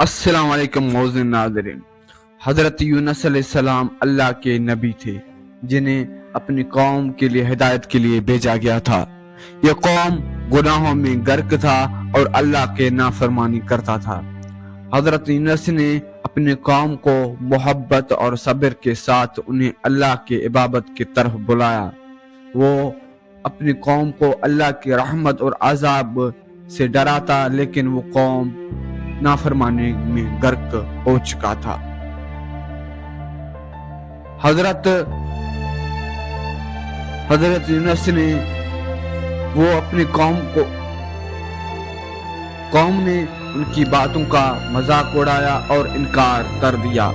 السلام علیکم موزن ناظرین۔ حضرت یونس علیہ السلام اللہ کے نبی تھے جنہیں اپنی قوم کے لیے ہدایت کے لیے بھیجا گیا تھا۔ یہ قوم گناہوں میں غرق تھا اور اللہ کے نافرمانی کرتا تھا۔ حضرت یونس نے اپنی قوم کو محبت اور صبر کے ساتھ انہیں اللہ کی عبادت کی طرف بلایا۔ وہ اپنی قوم کو اللہ کی رحمت اور عذاب سے ڈراتا، لیکن وہ قوم نافرمانی میں غرق ہو چکا تھا۔ حضرت یونس نے وہ اپنی قوم نے ان کی باتوں کا مذاق اڑایا اور انکار کر دیا۔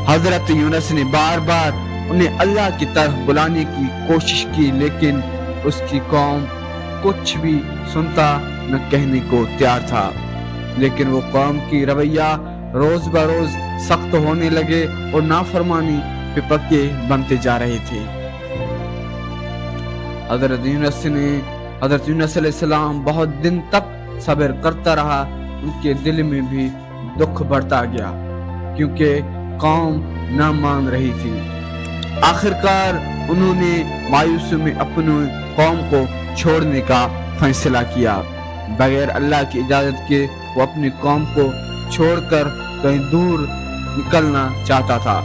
حضرت یونس نے بار بار انہیں اللہ کی طرف بلانے کی کوشش کی، لیکن اس کی قوم کچھ بھی سنتا نہ کہنے کو تیار تھا۔ لیکن وہ قوم کی رویہ روز بروز سخت ہونے لگے اور نافرمانی پہ پکے بنتے جا رہے تھے۔ حضرت یونس علیہ السلام بہت دن تک صبر کرتا رہا۔ ان کے دل میں بھی دکھ بڑھتا گیا کیونکہ قوم نہ مان رہی تھی۔ آخرکار انہوں نے مایوسی میں اپنی قوم کو چھوڑنے کا فیصلہ کیا۔ بغیر اللہ کی اجازت کے وہ اپنی قوم کو چھوڑ کر کہیں دور نکلنا چاہتا تھا۔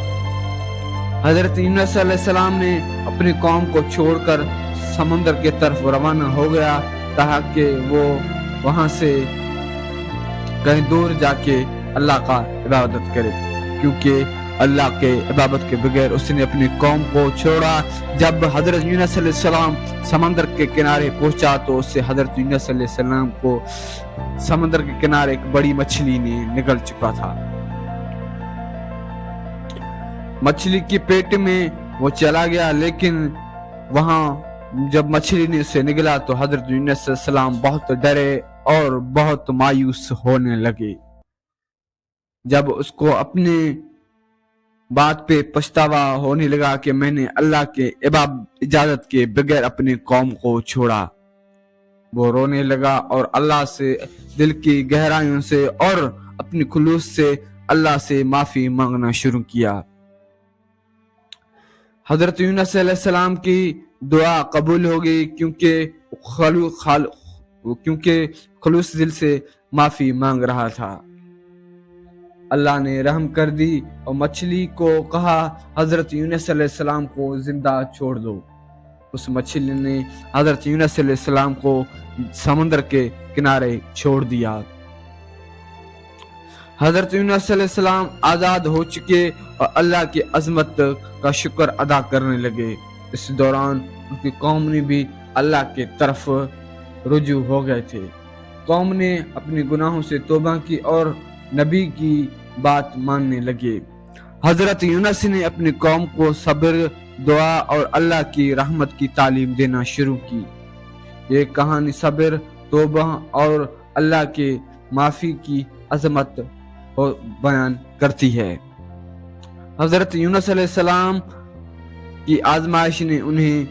حضرت یونس علیہ السلام نے اپنی قوم کو چھوڑ کر سمندر کی طرف روانہ ہو گیا تاکہ وہ وہاں سے کہیں دور جا کے اللہ کا عبادت کرے، کیونکہ اللہ کے عبادت کے بغیر اس نے اپنی قوم کو چھوڑا۔ جب حضرت یونس علیہ السلام سمندر کے کنارے پہنچا تو اس سے حضرت یونس علیہ السلام کو سمندر کے کنارے ایک بڑی مچھلی نے نگل چکا تھا۔ مچھلی کے پیٹ میں وہ چلا گیا، لیکن وہاں جب مچھلی نے اسے نگلا تو حضرت یونس علیہ السلام بہت ڈرے اور بہت مایوس ہونے لگے۔ جب اس کو اپنے بات پہ پچھتاوا ہونے لگا کہ میں نے اللہ کے اجازت کے بغیر اپنی قوم کو چھوڑا، وہ رونے لگا اور اللہ سے دل کی گہرائیوں سے اور اپنی خلوص سے اللہ سے معافی مانگنا شروع کیا۔ حضرت یونس علیہ السلام کی دعا قبول ہو گئی کیونکہ خلوص دل سے معافی مانگ رہا تھا۔ اللہ نے رحم کر دی اور مچھلی کو کہا حضرت یونس علیہ السلام کو زندہ چھوڑ دو۔ اس مچھلی نے حضرت یونس علیہ السلام کو سمندر کے کنارے چھوڑ دیا۔ حضرت یونس علیہ السلام آزاد ہو چکے اور اللہ کی عظمت کا شکر ادا کرنے لگے۔ اس دوران ان کی قوم نے بھی اللہ کی طرف رجوع ہو گئے تھے۔ قوم نے اپنے گناہوں سے توبہ کی اور نبی کی بات ماننے لگے۔ حضرت یونس نے اپنی قوم کو صبر، دعا اور اللہ کی رحمت کی تعلیم دینا شروع کی۔ یہ کہانی صبر، توبہ اور اللہ کے معافی کی عظمت بیان کرتی ہے۔ حضرت یونس علیہ السلام کی آزمائش نے انہیں